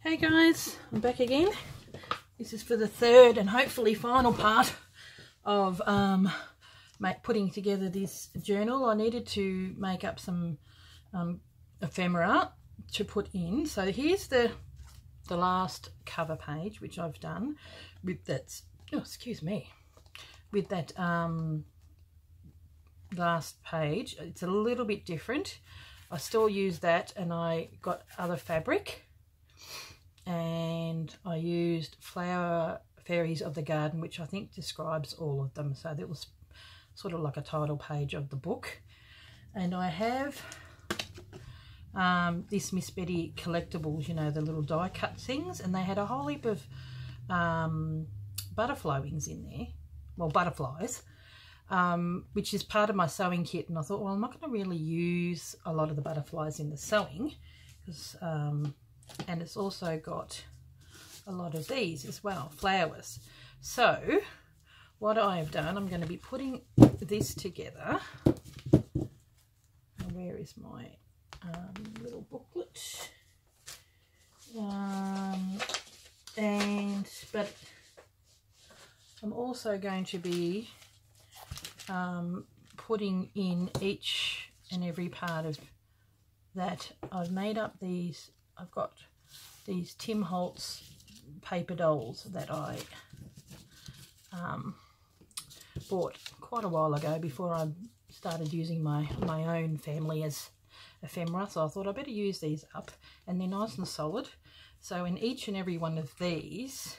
Hey guys, I'm back again. This is for the third and hopefully final part of putting together this journal. I needed to make up some ephemera to put in. So here's the last cover page, which I've done with that, with that last page. It's a little bit different. I still use that, and I got other fabric. And I used Flower Fairies of the Garden, which I think describes all of them. So that was sort of like a title page of the book. And I have this Miss Betty collectibles, you know, the little die cut things. And they had a whole heap of butterfly wings in there. Well, butterflies, which is part of my sewing kit. And I thought, well, I'm not going to really use a lot of the butterflies in the sewing because... and it's also got a lot of these as well, flowers. So what I've done, I'm going to be putting this together. Where is my little booklet? But I'm also going to be putting in each and every part of that. I've made up these. I've got these Tim Holtz paper dolls that I bought quite a while ago before I started using my own family as ephemera. So I thought I better use these up, and they're nice and solid. So in each and every one of these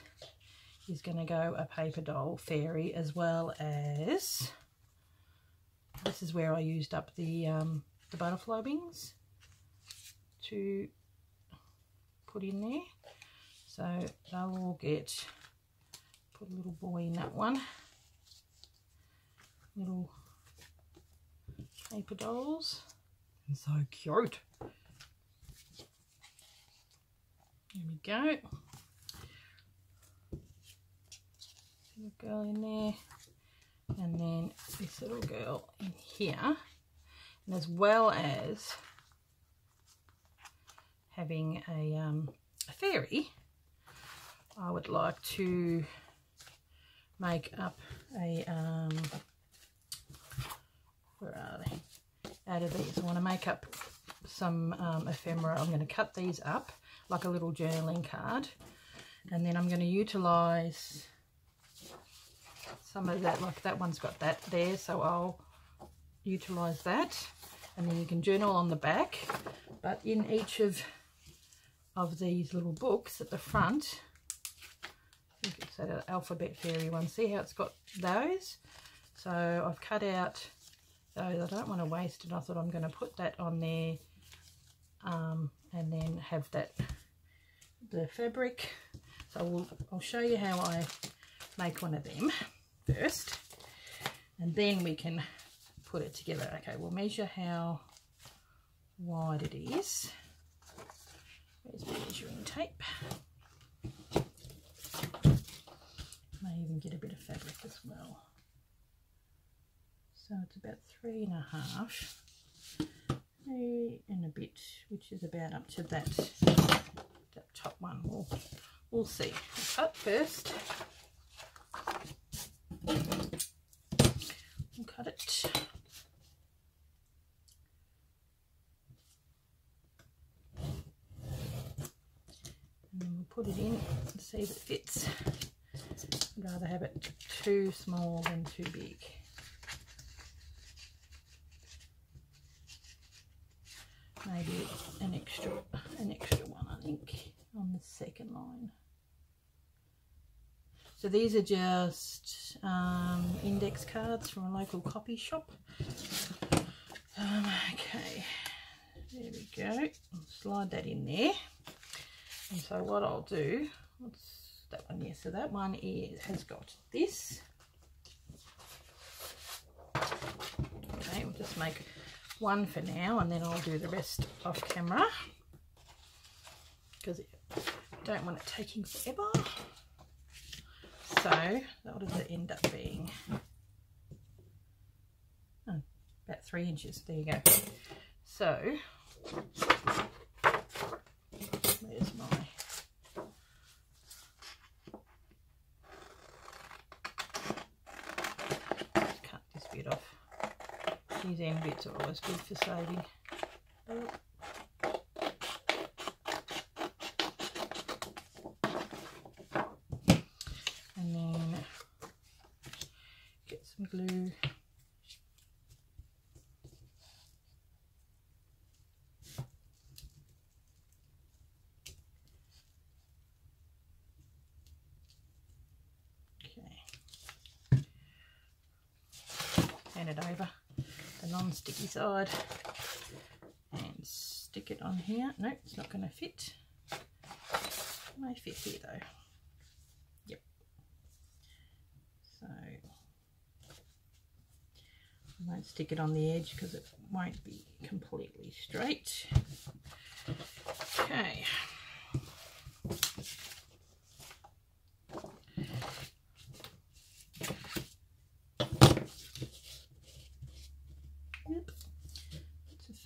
is going to go a paper doll fairy, as well as this is where I used up the butterfly wings to put in there. So they'll all get, put a little boy in that one, little paper dolls, and so cute. There we go. Little girl in there, and then this little girl in here, and as well as having a fairy, I would like to make up a where are they? Out of these, I want to make up some ephemera. I'm going to cut these up like a little journaling card, and then I'm going to utilise some of that. Like that one's got that there, so I'll utilise that, and then you can journal on the back. But in each of these little books at the front, I think it's an alphabet fairy one. See how it's got those? So I've cut out those. I don't want to waste it. I thought I'm going to put that on there, and then have the fabric. So I'll show you how I make one of them first, and then we can put it together. Okay, we'll measure how wide it is. There's my measuring tape. May even get a bit of fabric as well. So it's about 3.5, 3 and a bit, which is about up to that top one. We'll see. I'll cut first. We'll cut it. And then we'll put it in and see if it fits. I'd rather have it too small than too big. Maybe an extra one, I think, on the second line. So these are just index cards from a local copy shop. Okay, there we go. I'll slide that in there. And so what I'll do, what's that one? Yes, so that one has got this. Okay, we'll just make one for now, and then I'll do the rest off camera because I don't want it taking forever. So what does it end up being? Oh, about 3 inches. There you go. So where's my These end bits are always good for saving. And then get some glue. Hand it over the non-sticky side and stick it on here. No, it's not going to fit. It may fit here though. Yep. So I won't stick it on the edge because it won't be completely straight. Okay.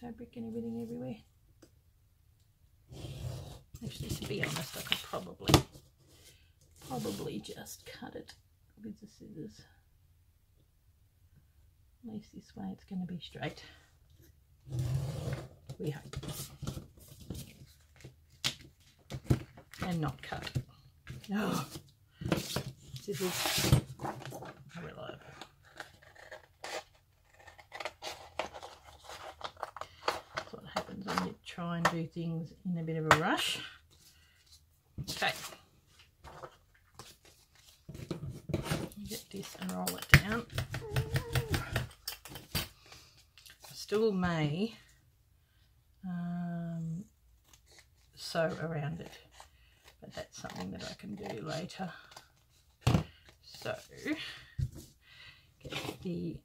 Fabric and everything everywhere. Actually, to be honest, I could probably just cut it with the scissors. At least this way it's going to be straight. We hope. And not cut. Oh, scissors are reliable. When you try and do things in a bit of a rush. Okay, get this and roll it down. Still may sew around it, but that's something that I can do later. So get the,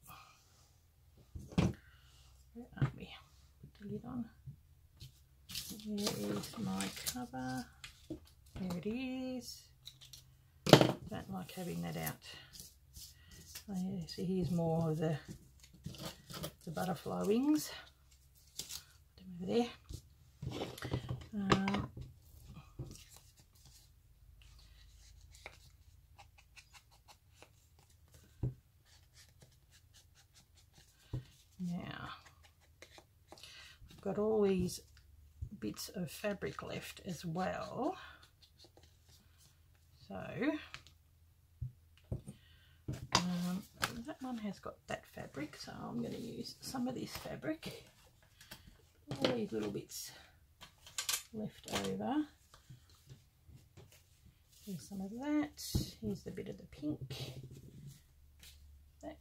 where are we? Put the lid on. Where is my cover? There it is. Don't like having that out. Oh, yeah, so here's more of the butterfly wings. Put them over there. Now, I've got all these bits of fabric left as well, so that one has got that fabric, so I'm going to use some of this fabric. All these little bits left over. Here's some of that. Here's the bit of the pink, that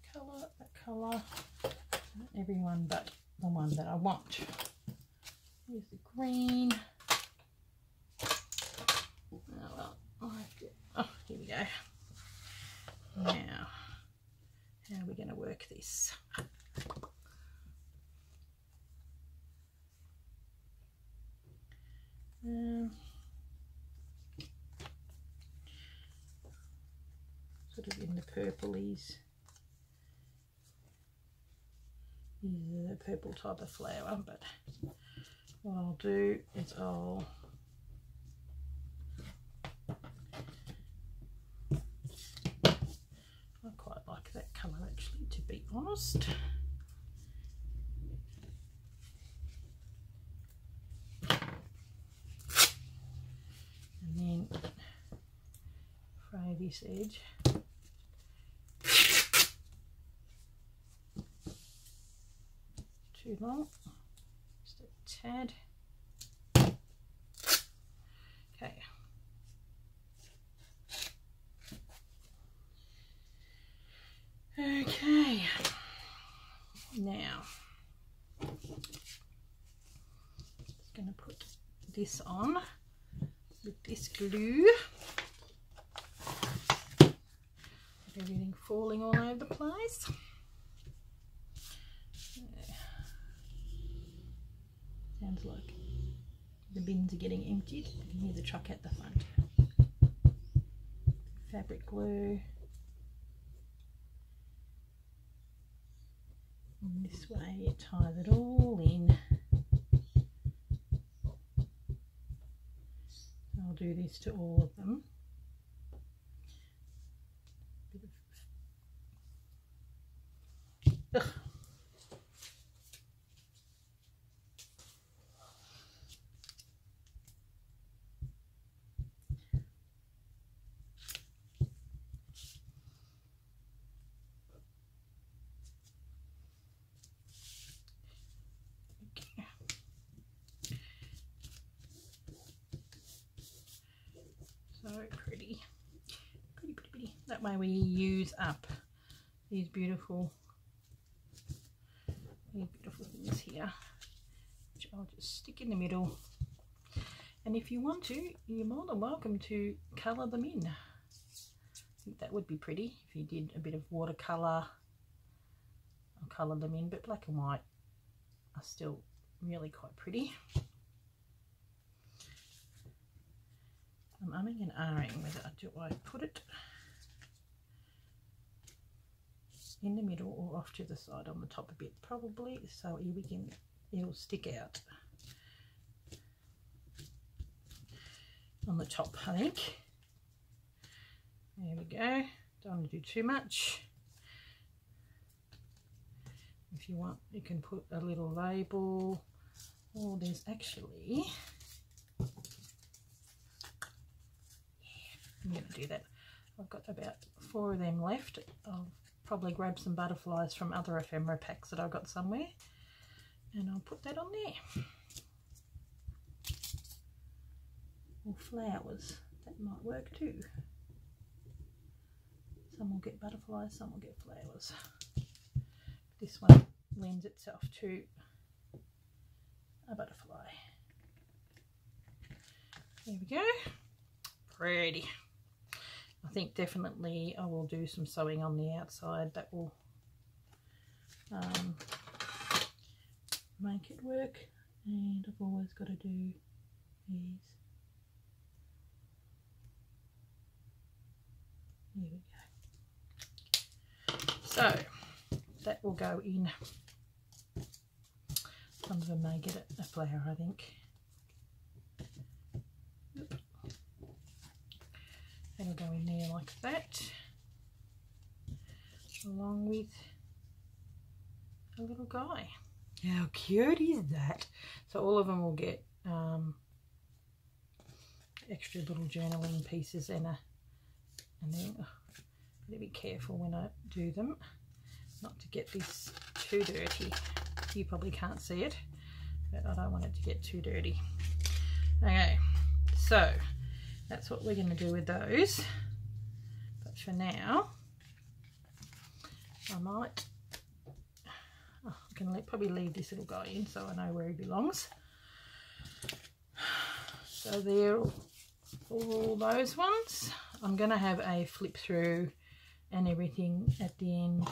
colour, everyone but the one that I want. Here's the green. Oh well, I have to, oh, here we go. Now, how are we going to work this? Sort of in the purplies. These are the purple type of flower, but what I'll do is I quite like that colour actually, to be honest. And then fray this edge. Too long, just a tad. Okay. Okay. Now, just going to put this on with this glue. Everything falling all over the place. Sounds like the bins are getting emptied. You can hear the truck at the front. Fabric glue. And this way it ties it all in. I'll do this to all of them. So pretty. Pretty, pretty, pretty. That way we use up these beautiful things here, which I'll just stick in the middle. And if you want to, you're more than welcome to colour them in. I think that would be pretty if you did a bit of watercolour. I'll colour them in, but black and white are still really quite pretty. I'm umming and ahhing whether do I put it in the middle or off to the side on the top a bit, probably so it'll stick out on the top, I think. There we go. Don't want to do too much. If you want, you can put a little label. Oh, there's actually, I'm going to do that. I've got about 4 of them left. I'll probably grab some butterflies from other ephemera packs that I've got somewhere, and I'll put that on there. Or flowers, that might work too. Some will get butterflies, some will get flowers. This one lends itself to a butterfly. There we go. Pretty. I think definitely I will do some sewing on the outside. That will make it work. And I've always got to do these. There we go. So that will go in. Some of them may get a flower, I think. That'll go in there like that, along with a little guy. How cute is that? So all of them will get extra little journaling pieces and then gotta be careful when I do them not to get this too dirty. You probably can't see it, but I don't want it to get too dirty. Okay, so that's what we're going to do with those. But for now, I might, I can probably leave this little guy in so I know where he belongs. So there are all those ones. I'm going to have a flip through and everything at the end.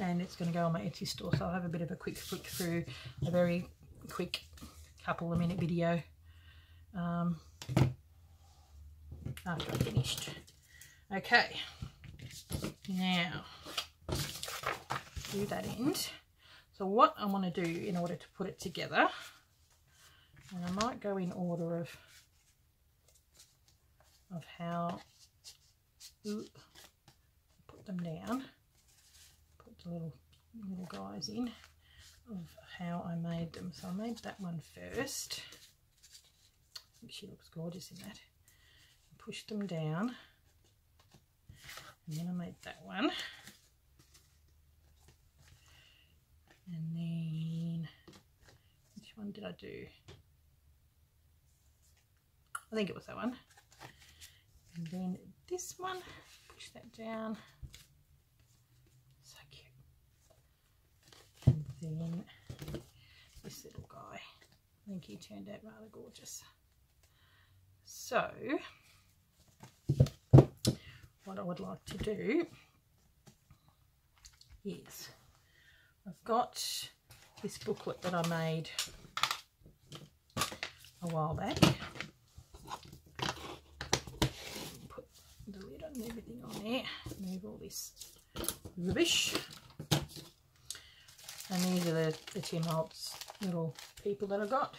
And it's going to go on my Etsy store, so I'll have a bit of a quick flick through, a very quick couple of minute video after I've finished. Okay, now do that end. So what I want to do in order to put it together, and I might go in order of how put them down, put the little guys in of how I made them. So I made that one first. I think she looks gorgeous in that. Push them down, and then I made that one, and then which one did I do? I think it was that one. And then this one, push that down, so cute. And then this little guy, I think he turned out rather gorgeous. So what I would like to do is, I've got this booklet that I made a while back. Put the lid and everything on there, move all this rubbish. And these are the Tim Holtz little people that I got.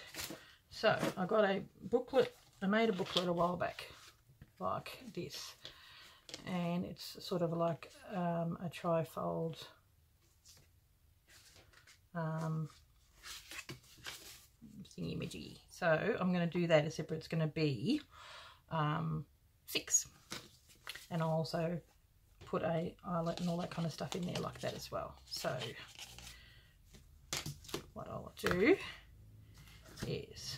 So I got a booklet, I made a booklet a while back like this, and it's sort of like a trifold thingy-majiggy. So I'm going to do that except it's going to be 6, and I'll also put a eyelet and all that kind of stuff in there like that as well. So what I'll do is,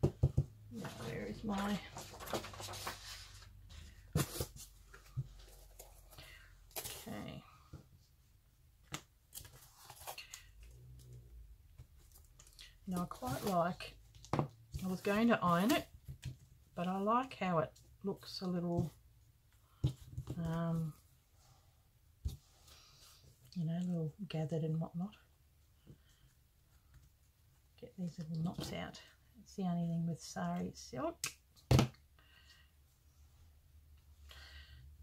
now where is my okay. Now I quite like, I was going to iron it, but I like how it looks a little, you know, a little gathered and whatnot. Get these little knots out. It's the only thing with sari silk.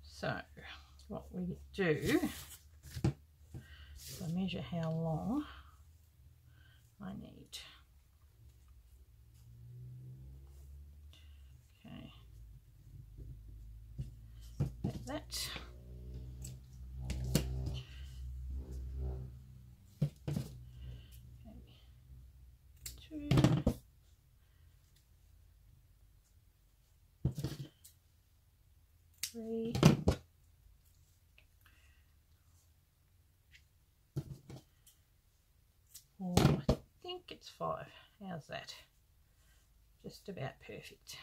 So what we do, I measure how long I need. Okay, like that. Okay. 2, 3, 4, I think it's 5. How's that? Just about perfect.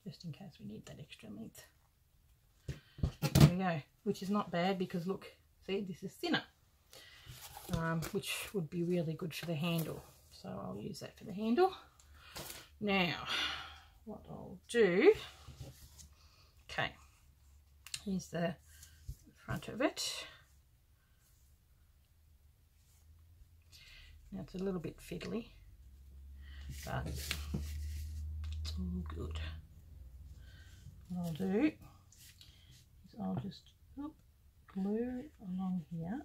Just in case we need that extra length. There we go, which is not bad because look, see, this is thinner, which would be really good for the handle. So I'll use that for the handle. Now, what I'll do, okay, here's the front of it. Now it's a little bit fiddly, but it's all good. What I'll do is I'll just glue along here.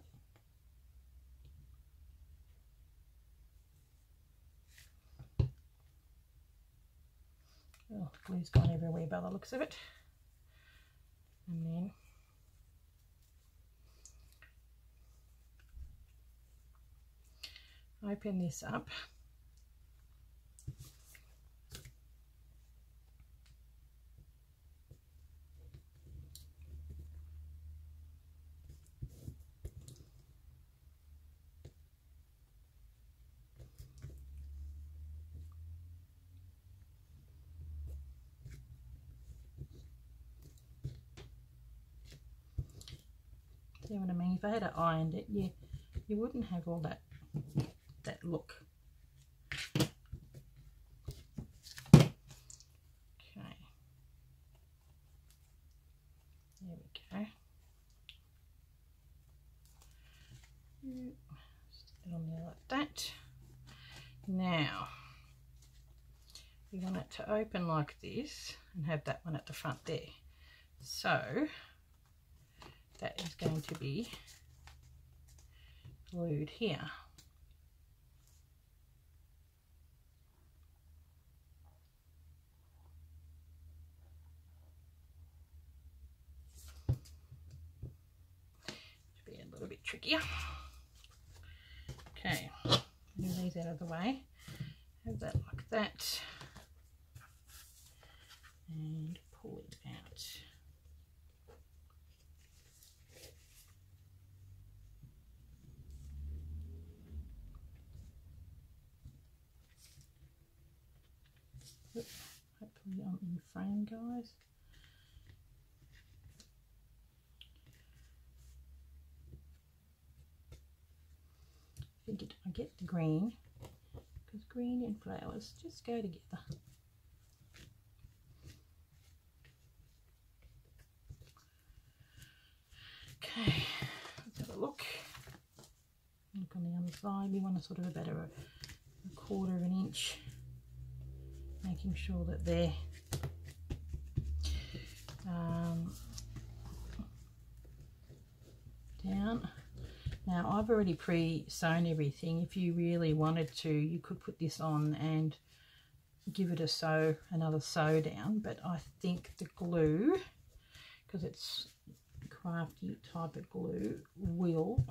Oh, the glue's gone everywhere by the looks of it. And then open this up. See what I mean? If I had ironed it, you wouldn't have all that look. Okay. There we go. Stick it on there like that. Now we want it to open like this and have that one at the front there. So that is going to be glued here. Should be a little bit trickier. Okay, move these out of the way. Have that like that. And pull it out. Hopefully I'm in frame, guys. I get the green because green and flowers just go together. Okay, let's have a look. Look on the other side. We want a sort of about a 1/4 of an inch, making sure that they're down. Now I've already pre-sewn everything. If you really wanted to, you could put this on and give it a sew, another sew down, but I think the glue, because it's crafty type of glue, will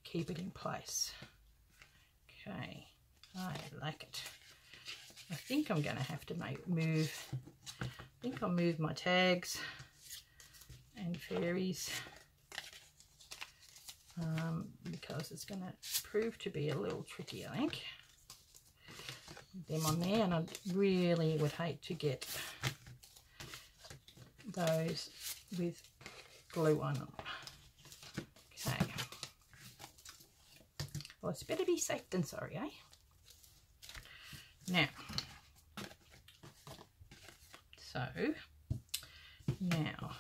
keep it in place. Okay, I like it. I think I'm going to have to move. I think I'll move my tags and fairies, because it's going to prove to be a little tricky, I think. Them on there, and I really would hate to get those with glue on them. Okay. Well, it's better be safe than sorry, eh? Now, now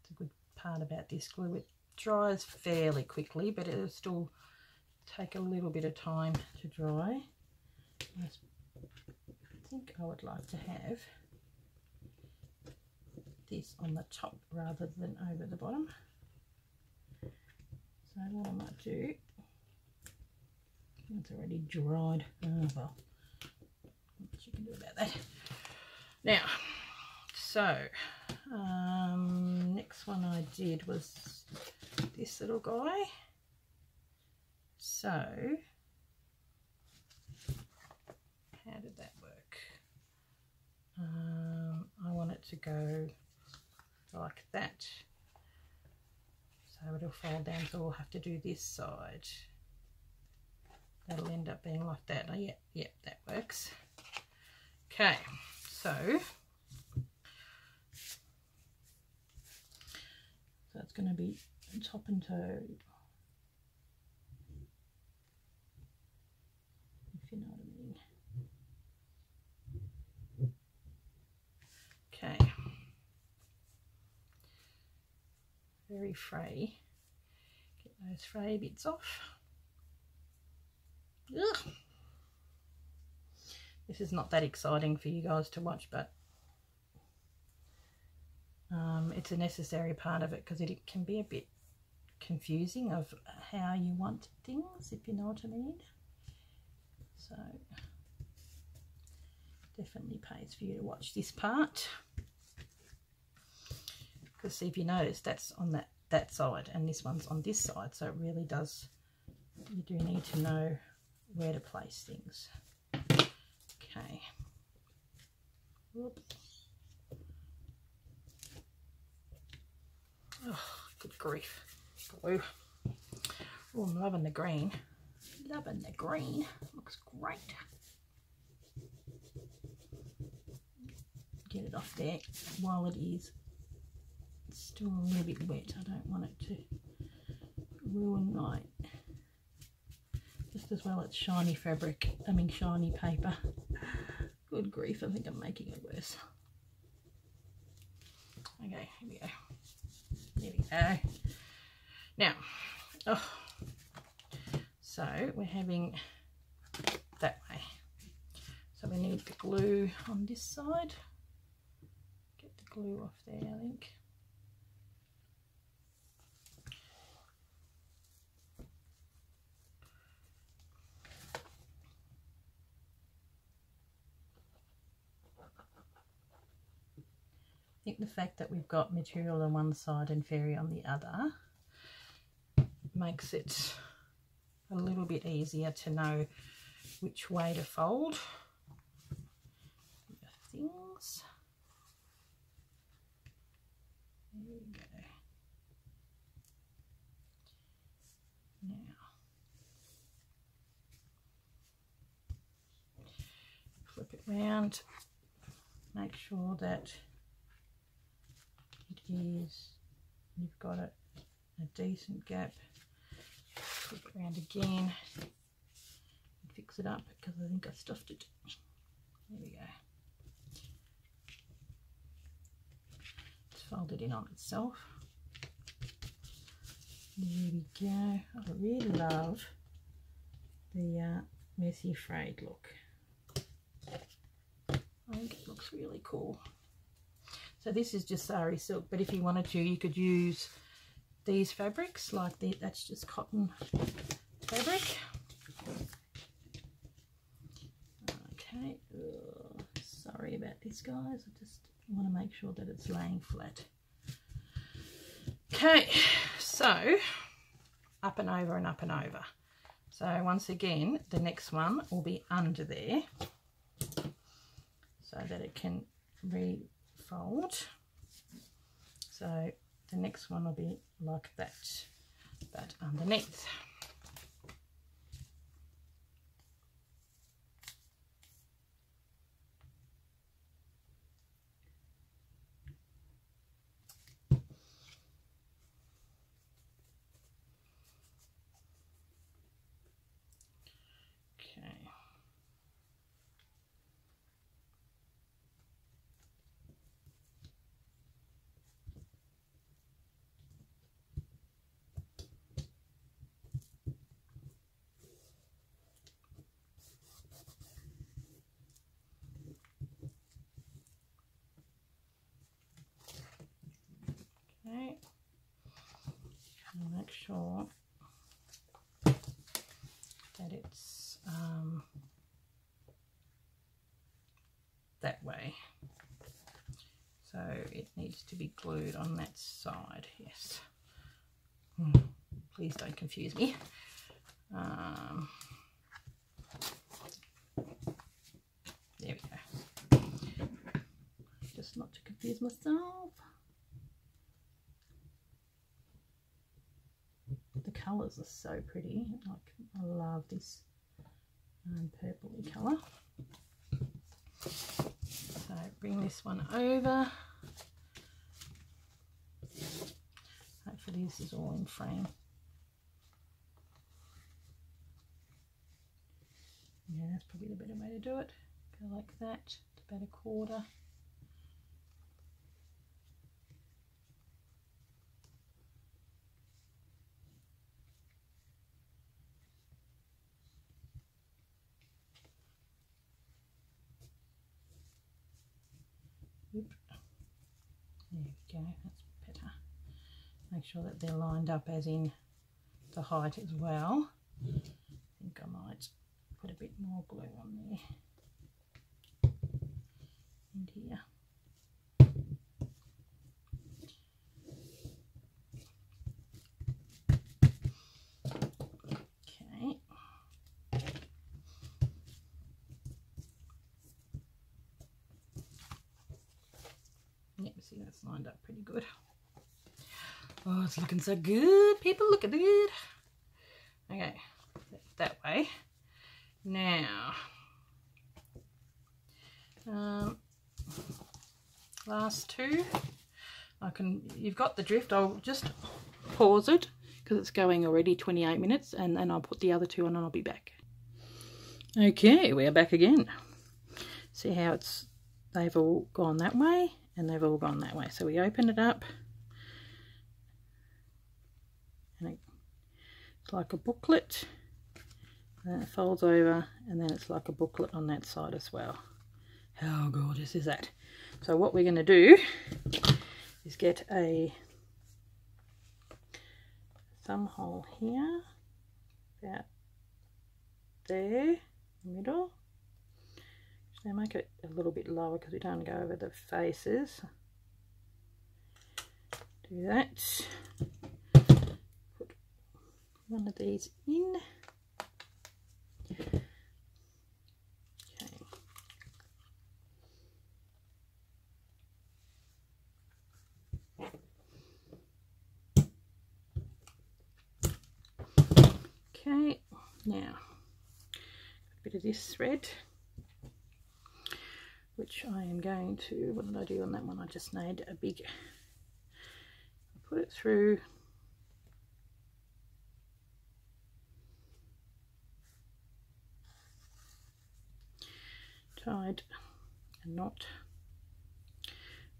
it's a good part about this glue. It dries fairly quickly, but it'll still take a little bit of time to dry. I think I would like to have this on the top rather than over the bottom. So what I might do, it's already dried. Oh well, what you can do about that. Now, so next one I did was this little guy. So how did that work? I want it to go like that, so it'll fold down, so we'll have to do this side. That'll end up being like that. Oh, yeah, that works. Okay, so it's going to be top and toe, if you know what I mean. Okay, very fray. Get those fray bits off. Ugh. This is not that exciting for you guys to watch, but it's a necessary part of it, because it can be a bit confusing of how you want things, if you know what I mean. So definitely pays for you to watch this part, because see, if you notice, that's on that side and this one's on this side, so it really does, you do need to know where to place things. Okay. Whoops. Oh, good grief. Glue. Oh, I'm loving the green. Loving the green. Looks great. Get it off there while it is still a little bit wet. I don't want it to ruin my, just as well it's shiny fabric, I mean shiny paper. Good grief, I think I'm making it worse. Okay, here we go. There we go. Now, so we're having that way. So we need the glue on this side. Get the glue off there, I think. I think the fact that we've got material on one side and fairy on the other makes it a little bit easier to know which way to fold things. There we go. Now, flip it round, make sure that it is, you've got a decent gap. Flip it around again and fix it up, because I think I stuffed it. There we go. It's folded in on itself. There we go. I really love the messy frayed look. I think it looks really cool. So this is just sari silk, but if you wanted to, you could use these fabrics, like that's just cotton fabric. Okay, sorry about this, guys. I just want to make sure that it's laying flat. Okay, so up and over and up and over. So once again, the next one will be under there. so that it can refold. So the next one will be like that, but underneath. Okay, and make sure that it's that way. So it needs to be glued on that side, yes. Please don't confuse me. There we go. Just not to confuse myself. The colours are so pretty. Like, I love this purpley colour. So bring this one over. Hopefully this is all in frame. Yeah, that's probably the better way to do it. Go like that, about a quarter. Oop. There we go, that's better. Make sure that they're lined up as in the height as well. I think I might put a bit more glue on there and here. Okay. Yep, see, that's lined up pretty good. Oh, it's looking so good. People, look at it. Okay, that way. Now, last two. You've got the drift. I'll just pause it because it's going already 28 minutes, and then I'll put the other two on and I'll be back. Okay, we're back again. See how they've all gone that way and they've all gone that way. So we open it up. And it's like a booklet, and then it folds over, and then it's like a booklet on that side as well. How gorgeous is that? So what we're going to do is get a thumb hole here, about there, in the middle. So make it a little bit lower because we don't want to go over the faces. Do that. One of these in. Okay. Okay, now a bit of this thread, which I am going to, what did I do on that one? I just made a big, put it through. Tied a knot.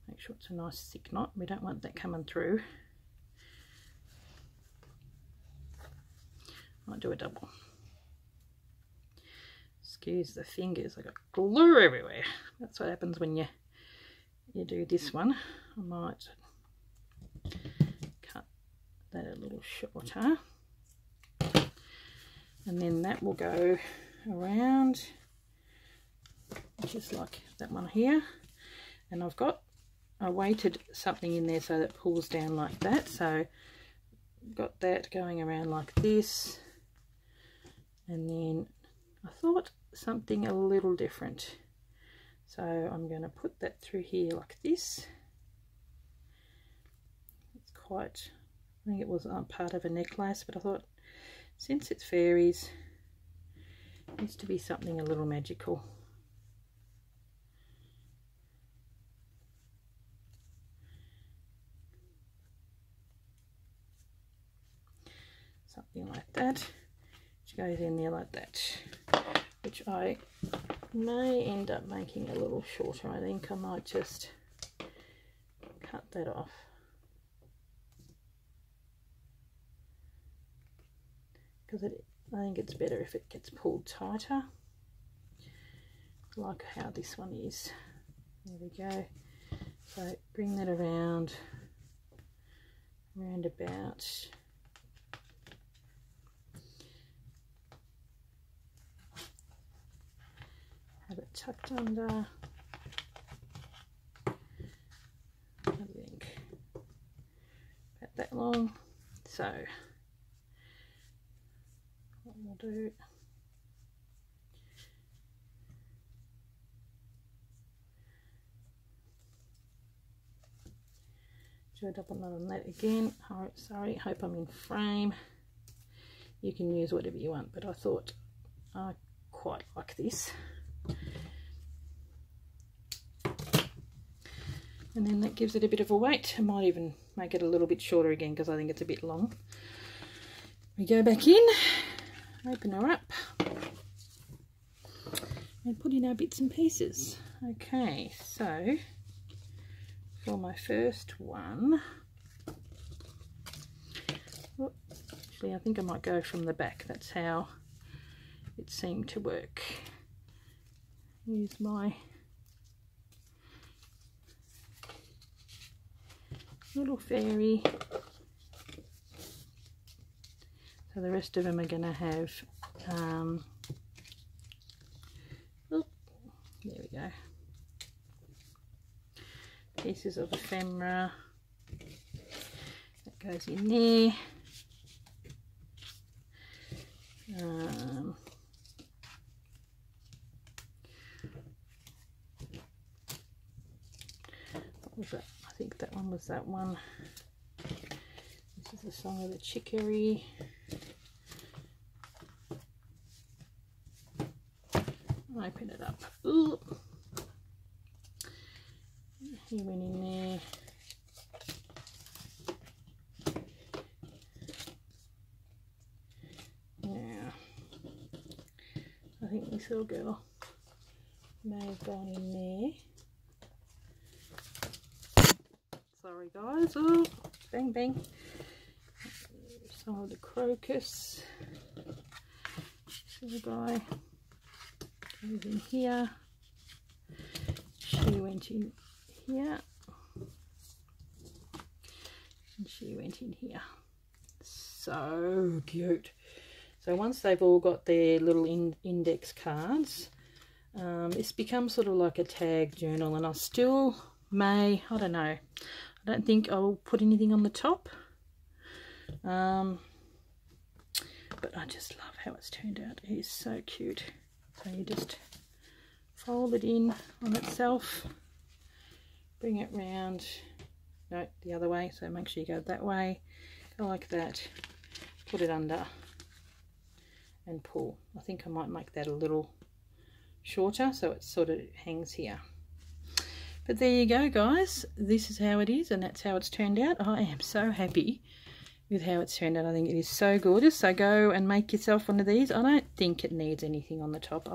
Make sure it's a nice thick knot. We don't want that coming through. Might do a double. Excuse the fingers, I got glue everywhere. That's what happens when you do this one. I might cut that a little shorter, and then that will go around, just like that one here. And I weighted something in there so that it pulls down like that. So got that going around like this, and then I thought something a little different. So I'm going to put that through here like this. It's quite, I think it was part of a necklace, but I thought since it's fairies, it needs to be something a little magical. Something like that, which goes in there like that, which I may end up making a little shorter. I think I might just cut that off. Because I think it's better if it gets pulled tighter, like how this one is. There we go. So bring that around about. Have it tucked under. I think about that long. So what we'll do, do a double knot on that again. Oh, sorry, hope I'm in frame. You can use whatever you want, but I thought I quite like this. And then that gives it a bit of a weight. I might even make it a little bit shorter again because I think it's a bit long. We go back in, open her up, and put in our bits and pieces. Okay, so for my first one, actually I think I might go from the back. That's how it seemed to work. Use my little fairy. So the rest of them are going to have, oh, there we go, pieces of ephemera. That goes in there. What was that? I think that one was that one. This is the Song of the Chicory. Open it up. Ooh. He went in there. Now, I think this little girl may have gone in there. Sorry guys, oh, bang bang. Some of the crocus. This little guy goes in here. She went in here. And she went in here. So cute. So once they've all got their little index cards, this becomes sort of like a tag journal, and I still may, I don't know, I don't think I'll put anything on the top, but I just love how it's turned out. It is so cute. So you just fold it in on itself, bring it round, no, the other way, so make sure you go that way, go like that, put it under and pull. I think I might make that a little shorter so it sort of hangs here. But there you go guys, this is how it is, and that's how it's turned out. I am so happy with how it's turned out. I think it is so gorgeous. So go and make yourself one of these. I don't think it needs anything on the top.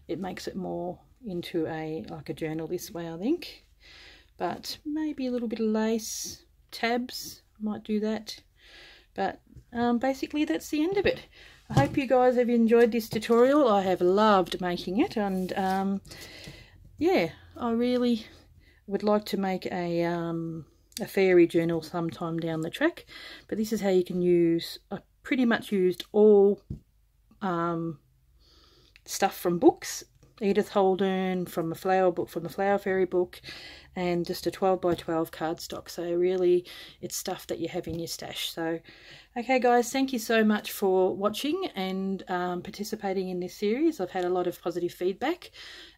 It makes it more into like a journal this way, I think. But maybe a little bit of lace, tabs, might do that. But basically that's the end of it. I hope you guys have enjoyed this tutorial. I have loved making it, and yeah, I really would like to make a fairy journal sometime down the track, but this is how you can use, I pretty much used all stuff from books Edith Holden from a flower book, from the Flower Fairy book, and just a 12 by 12 cardstock. So really, it's stuff that you have in your stash. So, okay guys, thank you so much for watching and participating in this series. I've had a lot of positive feedback,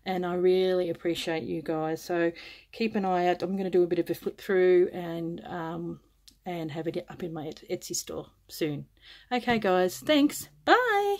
and I really appreciate you guys. So keep an eye out. I'm going to do a bit of a flip through and have it up in my Etsy store soon. Okay guys, thanks. Bye.